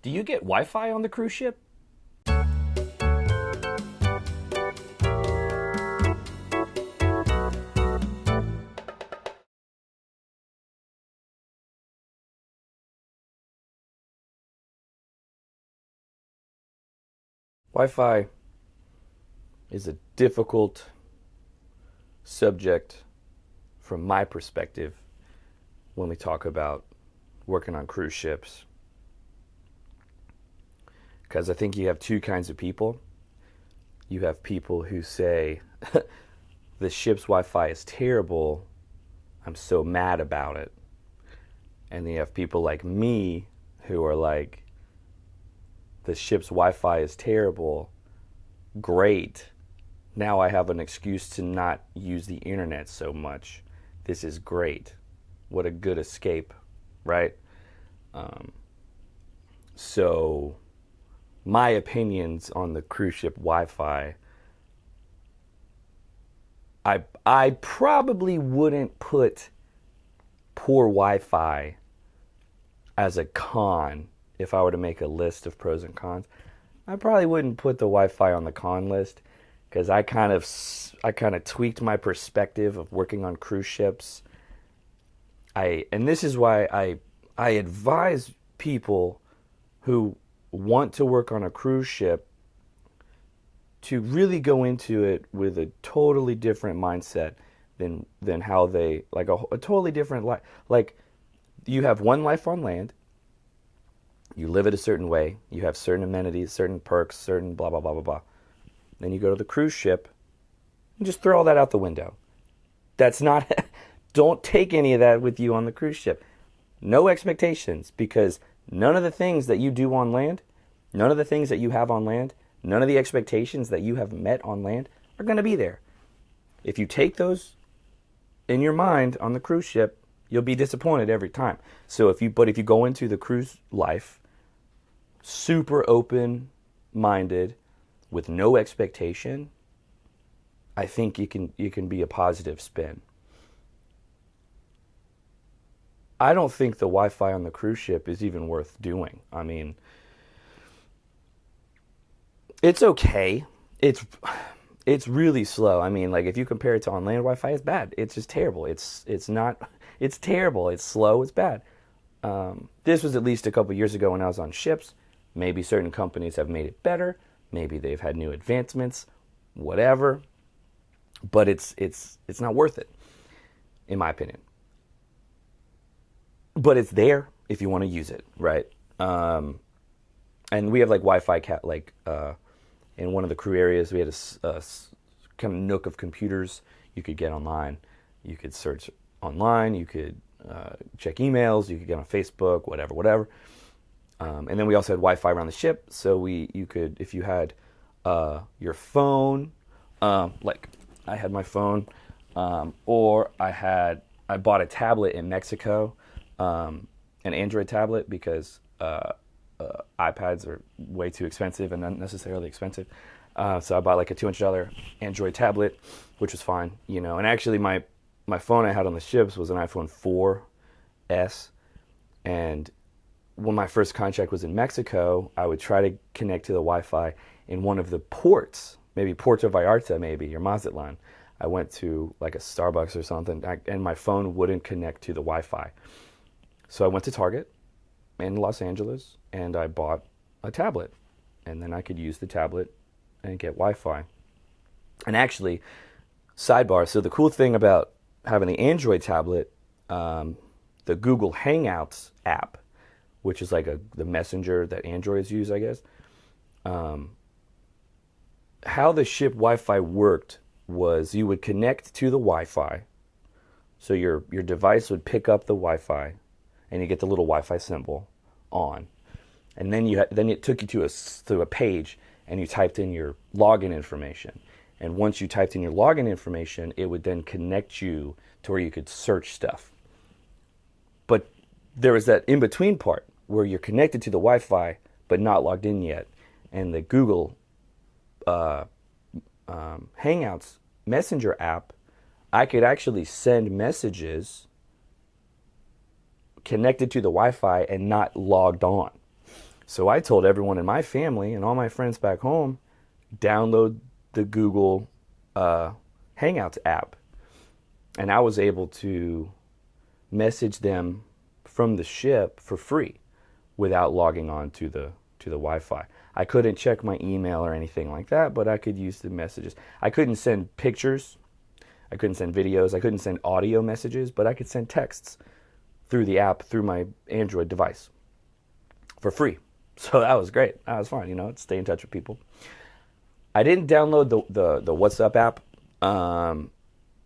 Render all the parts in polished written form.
Do you get Wi-Fi on the cruise ship? Wi-Fi is a difficult subject from my perspective when we talk about working on cruise ships. Because I think you have two kinds of people. You have people who say, the ship's Wi-Fi is terrible, I'm so mad about it. And then you have people like me who are like, the ship's Wi-Fi is terrible, great. Now I have an excuse to not use the internet so much. This is great. What a good escape, right? So my opinions on the cruise ship Wi-Fi, I probably wouldn't put poor Wi-Fi as a con. If I were to make a list of pros and cons, I probably wouldn't put the Wi-Fi on the con list, because I kind of tweaked my perspective of working on cruise ships. And this is why I advise people who want to work on a cruise ship to really go into it with a totally different mindset than how they, like a totally different life. Like, you have one life on land. You live it a certain way. You have certain amenities, certain perks, certain blah, blah, blah, blah, blah. Then you go to the cruise ship and just throw all that out the window. That's not, don't take any of that with you on the cruise ship. No expectations, because none of the things that you do on land, none of the things that you have on land, none of the expectations that you have met on land are going to be there. If you take those in your mind on the cruise ship, you'll be disappointed every time. So if you go into the cruise life super open-minded with no expectation, I think you can be a positive spin. I don't think the Wi-Fi on the cruise ship is even worth doing. I mean, it's okay. It's really slow. I mean, like, if you compare it to on land Wi-Fi, it's bad. It's just terrible. It's terrible. It's slow. It's bad. This was at least a couple years ago when I was on ships. Maybe certain companies have made it better. Maybe they've had new advancements, whatever. But it's not worth it, in my opinion. But it's there if you want to use it, right? And we have like Wi-Fi in one of the crew areas, we had a kind of nook of computers you could get online. You could search online, you could check emails, you could get on Facebook, whatever. And then we also had Wi-Fi around the ship, so you could, if you had your phone, like I had my phone, or I bought a tablet in Mexico, an Android tablet, because iPads are way too expensive and unnecessarily expensive. So I bought like a $200 Android tablet, which was fine, And actually, my phone I had on the ships was an iPhone 4S, and when my first contract was in Mexico, I would try to connect to the Wi-Fi in one of the ports, maybe Puerto Vallarta, or Mazatlan. I went to like a Starbucks or something, and my phone wouldn't connect to the Wi-Fi. So I went to Target in Los Angeles, and I bought a tablet, and then I could use the tablet and get Wi-Fi. And actually, sidebar, so the cool thing about having the Android tablet, the Google Hangouts app, which is like the messenger that Androids use, I guess. How the ship Wi-Fi worked was you would connect to the Wi-Fi. So your device would pick up the Wi-Fi, and you get the little Wi-Fi symbol on. And then it took you to a page, and you typed in your login information. And once you typed in your login information, it would then connect you to where you could search stuff. But there was that in-between part where you're connected to the Wi-Fi but not logged in yet. And the Google Hangouts Messenger app, I could actually send messages connected to the Wi-Fi and not logged on. So I told everyone in my family and all my friends back home, download the Google Hangouts app. And I was able to message them from the ship for free without logging on to the Wi-Fi. I couldn't check my email or anything like that, but I could use the messages. I couldn't send pictures, I couldn't send videos, I couldn't send audio messages, but I could send texts through the app, through my Android device for free. So that was great. That was fun, you know, stay in touch with people. I didn't download the WhatsApp app.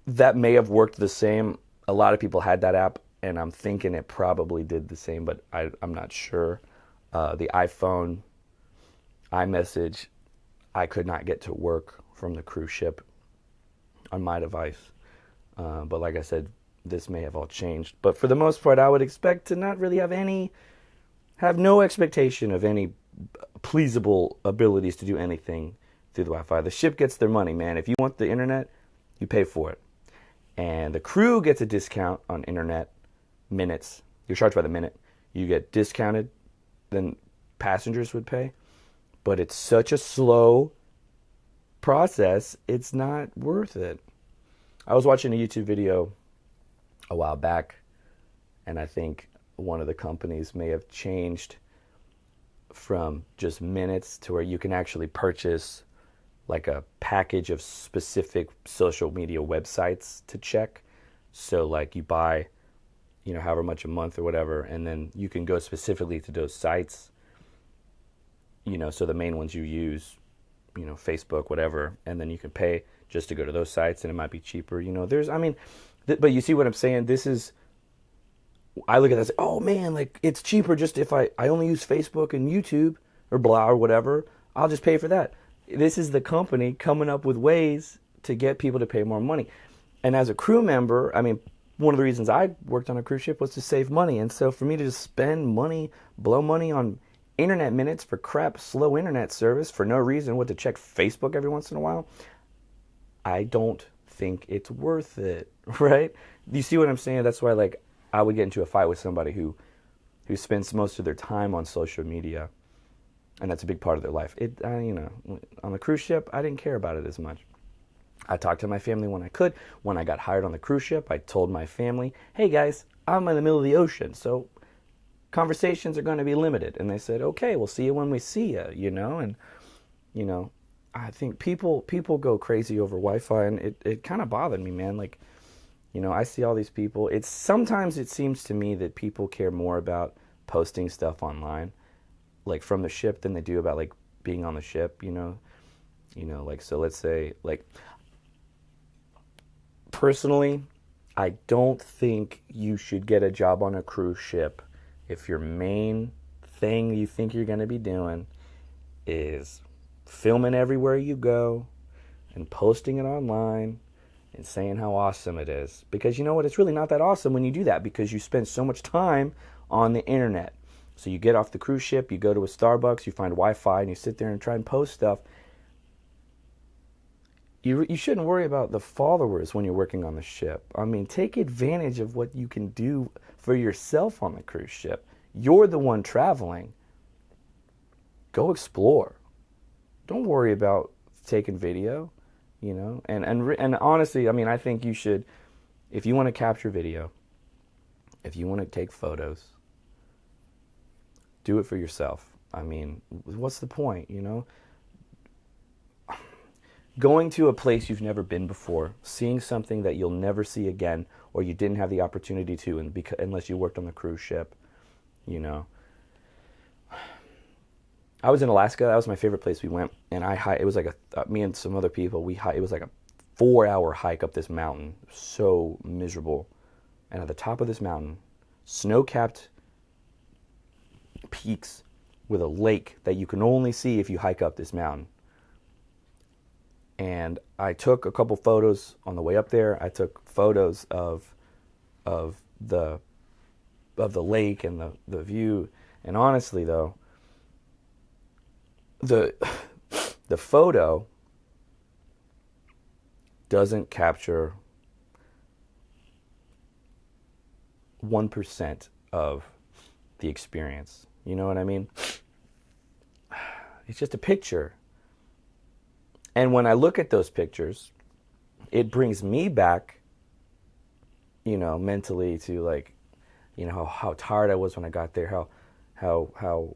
That may have worked the same. A lot of people had that app, and I'm thinking it probably did the same, but I'm not sure. The iPhone, iMessage, I could not get to work from the cruise ship on my device. But like I said, this may have all changed. But for the most part, I would expect to not really have no expectation of any pleasable abilities to do anything through the Wi-Fi. The ship gets their money, man. If you want the internet, you pay for it. And the crew gets a discount on internet minutes. You're charged by the minute. You get discounted than passengers would pay. But it's such a slow process, it's not worth it. I was watching a YouTube video a while back, and I think one of the companies may have changed from just minutes to where you can actually purchase like a package of specific social media websites to check. So like you buy, you know, however much a month or whatever, and then you can go specifically to those sites, you know, so the main ones you use, you know, Facebook, whatever, and then you can pay just to go to those sites, and it might be cheaper, you know. But you see what I'm saying? I look at that and say, oh man, like it's cheaper just if I only use Facebook and YouTube or blah or whatever, I'll just pay for that. This is the company coming up with ways to get people to pay more money. And as a crew member, I mean, one of the reasons I worked on a cruise ship was to save money. And so for me to just spend money, blow money on internet minutes for crap, slow internet service for no reason, to check Facebook every once in a while, I don't think it's worth it, right? You see what I'm saying? That's why, like, I would get into a fight with somebody who spends most of their time on social media, and that's a big part of their life. You know, on the cruise ship, I didn't care about it as much. I talked to my family when I could. When I got hired on the cruise ship, I told my family, hey guys, I'm in the middle of the ocean, so conversations are going to be limited. And they said, okay, we'll see you when we see you, you know? And, you know, I think people go crazy over Wi-Fi, and it kind of bothered me, man. Like, you know, I see all these people. Sometimes it seems to me that people care more about posting stuff online, like from the ship, than they do about like being on the ship, you know, like, so let's say, like, personally, I don't think you should get a job on a cruise ship if your main thing you think you're going to be doing is filming everywhere you go and posting it online and saying how awesome it is. Because you know what? It's really not that awesome when you do that, because you spend so much time on the internet. So you get off the cruise ship, you go to a Starbucks, you find Wi-Fi, and you sit there and try and post stuff. You shouldn't worry about the followers when you're working on the ship. I mean, take advantage of what you can do for yourself on the cruise ship. You're the one traveling. Go explore. Don't worry about taking video, you know. And honestly, I mean, I think you should, if you want to capture video, if you want to take photos, do it for yourself. I mean, what's the point, you know? Going to a place you've never been before, seeing something that you'll never see again, or you didn't have the opportunity to, unless you worked on the cruise ship, you know. I was in Alaska. That was my favorite place we went, and it was like me and some other people. It was like a 4-hour hike up this mountain, so miserable. And at the top of this mountain, snow-capped peaks with a lake that you can only see if you hike up this mountain. And I took a couple photos on the way up there. I took photos of the lake and the view. And honestly, though, the photo doesn't capture 1% of the experience. You know what I mean? It's just a picture. And when I look at those pictures, it brings me back, mentally to like, how tired I was when I got there, how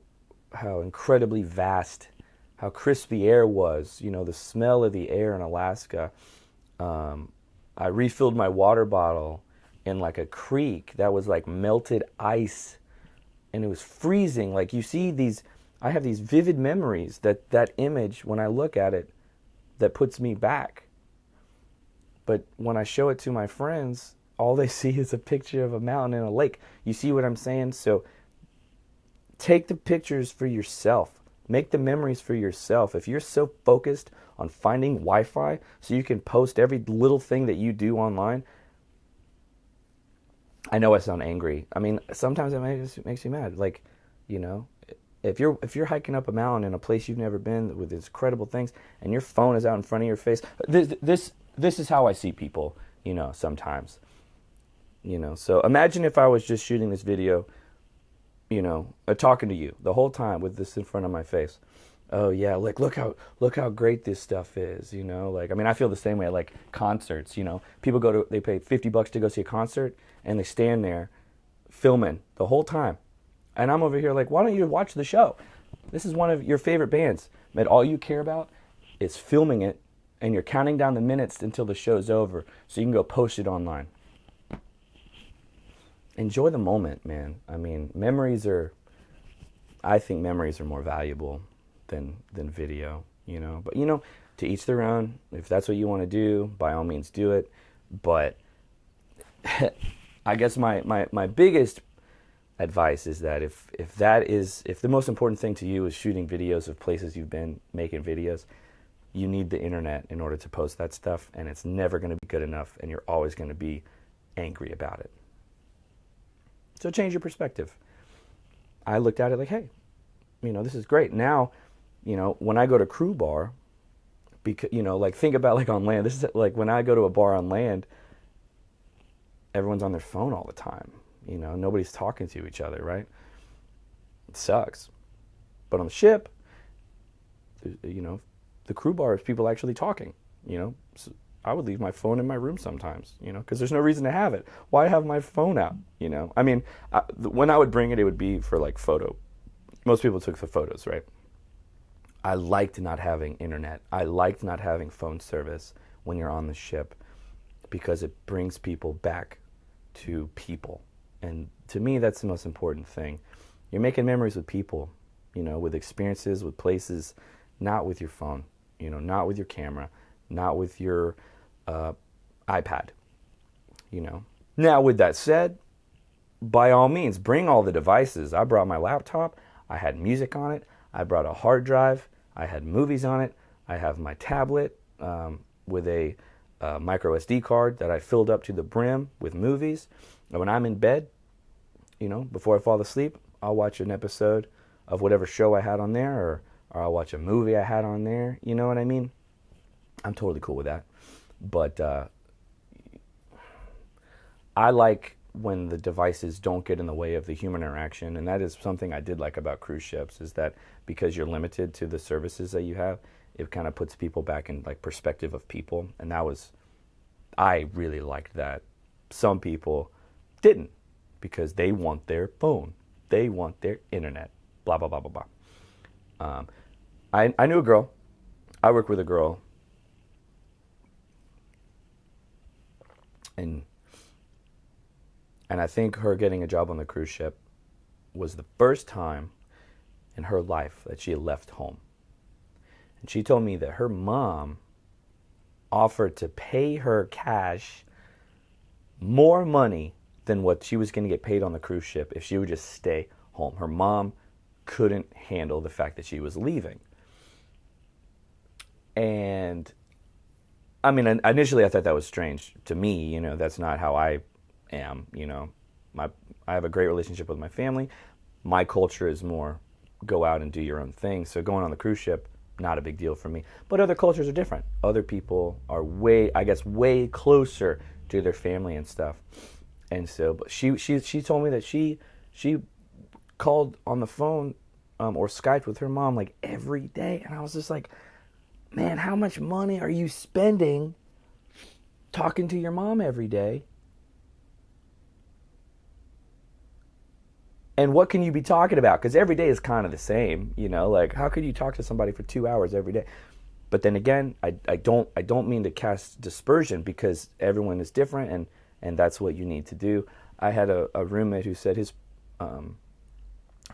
incredibly vast, how crisp the air was, the smell of the air in Alaska. I refilled my water bottle in like a creek that was like melted ice, and it was freezing. Like you see these, I have these vivid memories that image, when I look at it, that puts me back. But when I show it to my friends, all they see is a picture of a mountain and a lake. You see what I'm saying? So take the pictures for yourself. Make the memories for yourself. If you're so focused on finding Wi-Fi so you can post every little thing that you do online, I know I sound angry. I mean, sometimes it makes me mad. Like, if you're hiking up a mountain in a place you've never been with these incredible things, and your phone is out in front of your face, this is how I see people. Sometimes. So imagine if I was just shooting this video, talking to you the whole time with this in front of my face. Oh yeah, like look how great this stuff is, I feel the same way at like concerts, people they pay $50 to go see a concert, and they stand there filming the whole time. And I'm over here like, why don't you watch the show? This is one of your favorite bands, but all you care about is filming it, and you're counting down the minutes until the show's over so you can go post it online. Enjoy the moment, man. I think memories are more valuable than video, But, to each their own. If that's what you want to do, by all means do it. But I guess my biggest advice is that if the most important thing to you is shooting videos of places you've been, making videos, you need the internet in order to post that stuff, and it's never going to be good enough, and you're always going to be angry about it. So change your perspective. I looked at it like, hey, this is great. Now, when I go to Crew Bar, because, like think about like on land, this is like when I go to a bar on land, everyone's on their phone all the time. Nobody's talking to each other, right? It sucks. But on the ship, the Crew Bar is people actually talking, So I would leave my phone in my room sometimes, because there's no reason to have it. Why have my phone out, when I would bring it, it would be for like photo. Most people took the photos, right? I liked not having internet. I liked not having phone service when you're on the ship, because it brings people back to people. And to me, that's the most important thing. You're making memories with people, with experiences, with places, not with your phone, not with your camera, not with your iPad, Now, with that said, by all means, bring all the devices. I brought my laptop. I had music on it. I brought a hard drive. I had movies on it. I have my tablet with a micro SD card that I filled up to the brim with movies. And when I'm in bed, before I fall asleep, I'll watch an episode of whatever show I had on there, or I'll watch a movie I had on there. You know what I mean? I'm totally cool with that. But I like when the devices don't get in the way of the human interaction, and that is something I did like about cruise ships, is that because you're limited to the services that you have, it kind of puts people back in like perspective of people, and I really liked that. Some people didn't, because they want their phone, they want their internet, blah blah blah blah blah. I knew a girl. I worked with a girl, and I think her getting a job on the cruise ship was the first time in her life that she had left home. And she told me that her mom offered to pay her cash more money than what she was going to get paid on the cruise ship if she would just stay home. Her mom couldn't handle the fact that she was leaving. And initially I thought that was strange to me. That's not how I am. I have a great relationship with my family. My culture is more go out and do your own thing. So going on the cruise ship, not a big deal for me. But other cultures are different. Other people are way closer to their family and stuff. And so, but she told me that she called on the phone or Skyped with her mom like every day. And I was just like, man, how much money are you spending talking to your mom every day? And what can you be talking about? Because every day is kind of the same, you know. Like, how could you talk to somebody for 2 hours every day? But then again, I don't mean to cast dispersion, because everyone is different, and that's what you need to do. I had a roommate who said his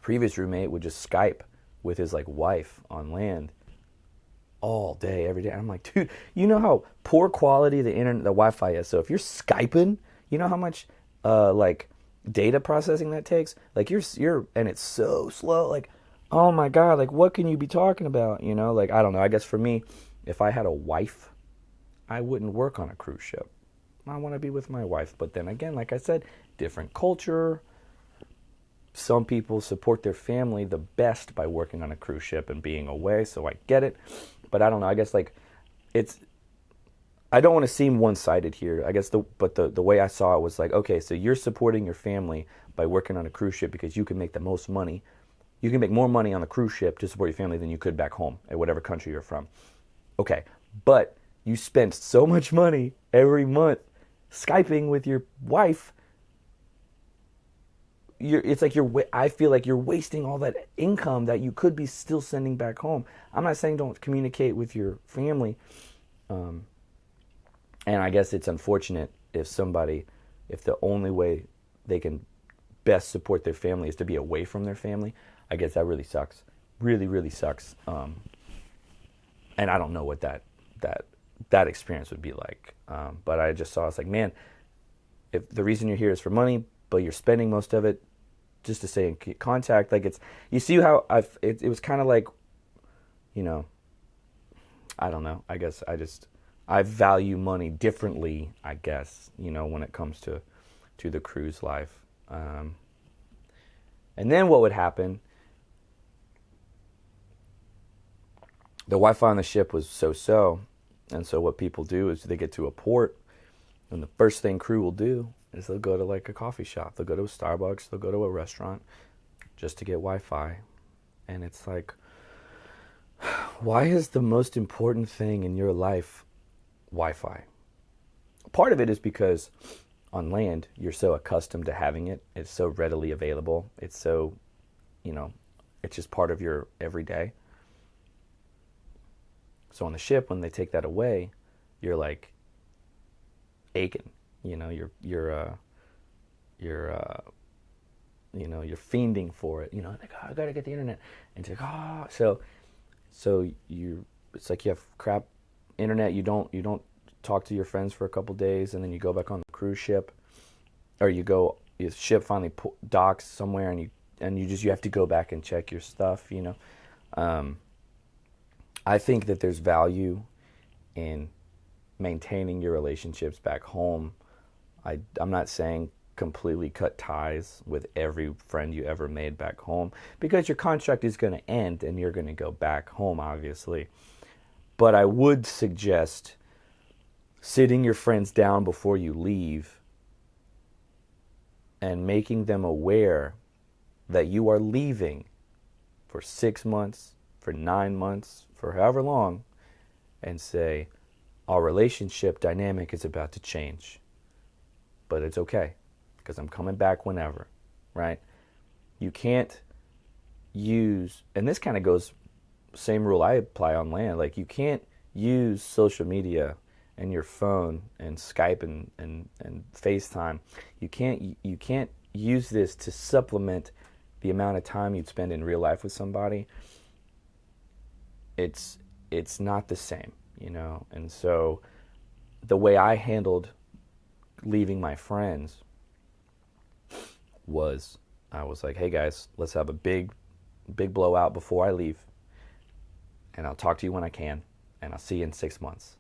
previous roommate would just Skype with his like wife on land all day, every day. And I'm like, dude, you know how poor quality the internet, the Wi-Fi is. So if you're Skyping, you know how much like data processing that takes. Like you're and it's so slow. Like, oh my God, like what can you be talking about? You know, like I don't know. I guess for me, if I had a wife, I wouldn't work on a cruise ship. I want to be with my wife. But then again, like I said, different culture. Some people support their family the best by working on a cruise ship and being away, so I get it. But I don't know. I guess like I don't want to seem one-sided here. I guess the way I saw it was like, okay, so you're supporting your family by working on a cruise ship because you can make the most money. You can make more money on the cruise ship to support your family than you could back home at whatever country you're from. Okay, but you spent so much money every month Skyping with your wife. I feel like you're wasting all that income that you could be still sending back home. I'm not saying don't communicate with your family. And I guess it's unfortunate if the only way they can best support their family is to be away from their family. I guess that really sucks. Really, really sucks. And I don't know what that experience would be like. But I just saw, it's like, man, if the reason you're here is for money, but you're spending most of it just to stay in contact, like you see how it was kind of like, you know, I don't know. I guess I value money differently, I guess, you know, when it comes to the cruise life. And then what would happen? The Wi-Fi on the ship was so-so. And so what people do is they get to a port, and the first thing crew will do is they'll go to like a coffee shop. They'll go to a Starbucks. They'll go to a restaurant just to get Wi-Fi. And it's like, why is the most important thing in your life Wi-Fi? Part of it is because on land, you're so accustomed to having it. It's so readily available. It's so, you know, it's just part of your everyday. So on the ship, when they take that away, you're like aching. You know, you're fiending for it. You know, like, oh, I gotta get the internet, and it's like, oh, so it's like you have crap internet. You don't talk to your friends for a couple days, and then you go back on the cruise ship, or your ship finally docks somewhere, and you have to go back and check your stuff. You know, I think that there's value in maintaining your relationships back home. I'm not saying completely cut ties with every friend you ever made back home, because your contract is going to end and you're going to go back home, obviously. But I would suggest sitting your friends down before you leave and making them aware that you are leaving for 6 months, for 9 months, for however long, and say, our relationship dynamic is about to change. But it's okay, because I'm coming back whenever, right? You can't use, and this kind of goes, same rule I apply on land, like you can't use social media and your phone and Skype and FaceTime. You can't use this to supplement the amount of time you'd spend in real life with somebody. It's not the same, you know? And so the way I handled leaving my friends was, I was like, hey guys, let's have a big blowout before I leave, and I'll talk to you when I can, and I'll see you in 6 months.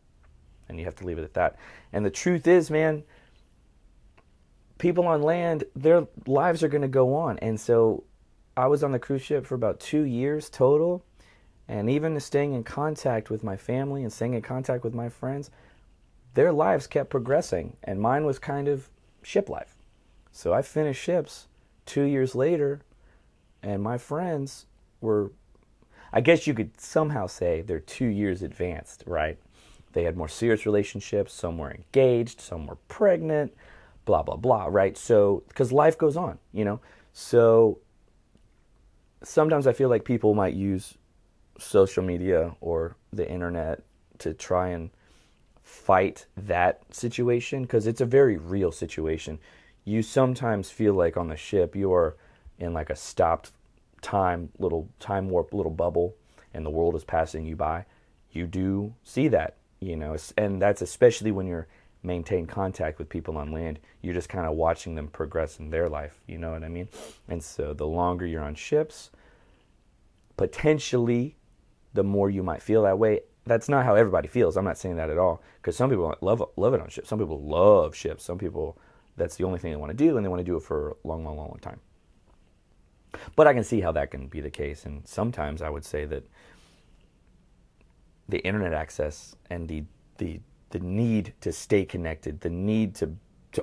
And you have to leave it at that. And the truth is, man, people on land, their lives are going to go on. And so I was on the cruise ship for about 2 years total, and even staying in contact with my family and staying in contact with my friends, their lives kept progressing, and mine was kind of ship life. So I finished ships 2 years later, and my friends were, I guess you could somehow say they're 2 years advanced, right? They had more serious relationships, some were engaged, some were pregnant, blah, blah, blah, right? So, because life goes on, you know? So sometimes I feel like people might use social media or the internet to try and fight that situation, because it's a very real situation. You sometimes feel like on the ship you're in like a stopped time warp little bubble, and the world is passing you by. You do see that, you know, and that's especially when you're maintain contact with people on land. You're just kind of watching them progress in their life, you know what I mean? And so the longer you're on ships, potentially the more you might feel that way. That's not how everybody feels. I'm not saying that at all, because some people love it on ships. Some people love ships. Some people, that's the only thing they want to do, and they want to do it for a long, long, long, long time. But I can see how that can be the case. And sometimes I would say that the internet access and the need to stay connected, the need to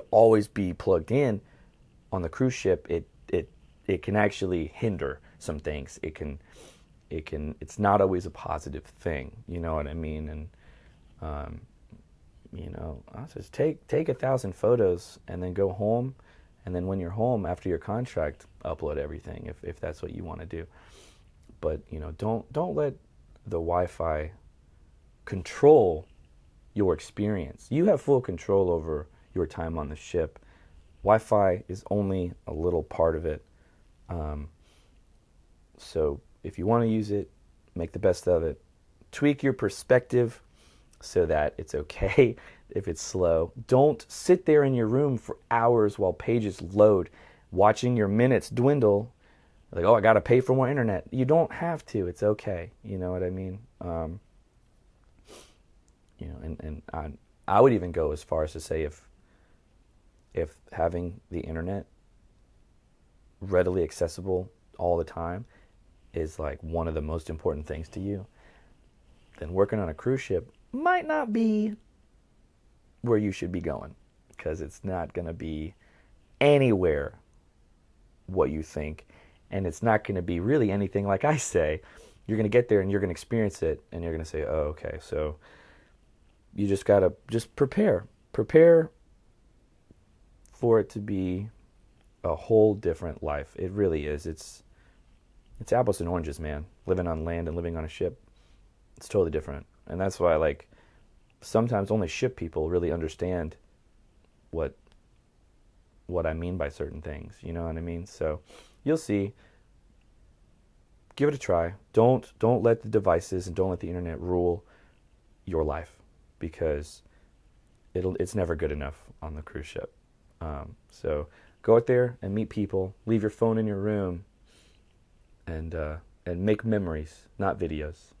always be plugged in on the cruise ship, it can actually hinder some things. It's not always a positive thing, you know what I mean? And you know, I'll just take 1,000 photos and then go home, and then when you're home after your contract, upload everything if that's what you want to do. But you know, don't let the Wi-Fi control your experience. You have full control over your time on the ship. Wi-Fi is only a little part of it. So if you want to use it, make the best of it. Tweak your perspective so that it's okay if it's slow. Don't sit there in your room for hours while pages load, watching your minutes dwindle. Like, oh, I got to pay for more internet. You don't have to. It's okay. You know what I mean? You know, and I would even go as far as to say if having the internet readily accessible all the time is like one of the most important things to you, then working on a cruise ship might not be where you should be going, because it's not going to be anywhere what you think, and it's not going to be really anything like I say. You're going to get there and you're going to experience it, and you're going to say, oh, okay, so you just got to prepare for it to be a whole different life. It really is. It's apples and oranges, man. Living on land and living on a ship, it's totally different. And that's why, like, sometimes only ship people really understand what I mean by certain things. You know what I mean? So you'll see. Give it a try. Don't let the devices and don't let the internet rule your life, because it's never good enough on the cruise ship. So go out there and meet people. Leave your phone in your room, and make memories, not videos.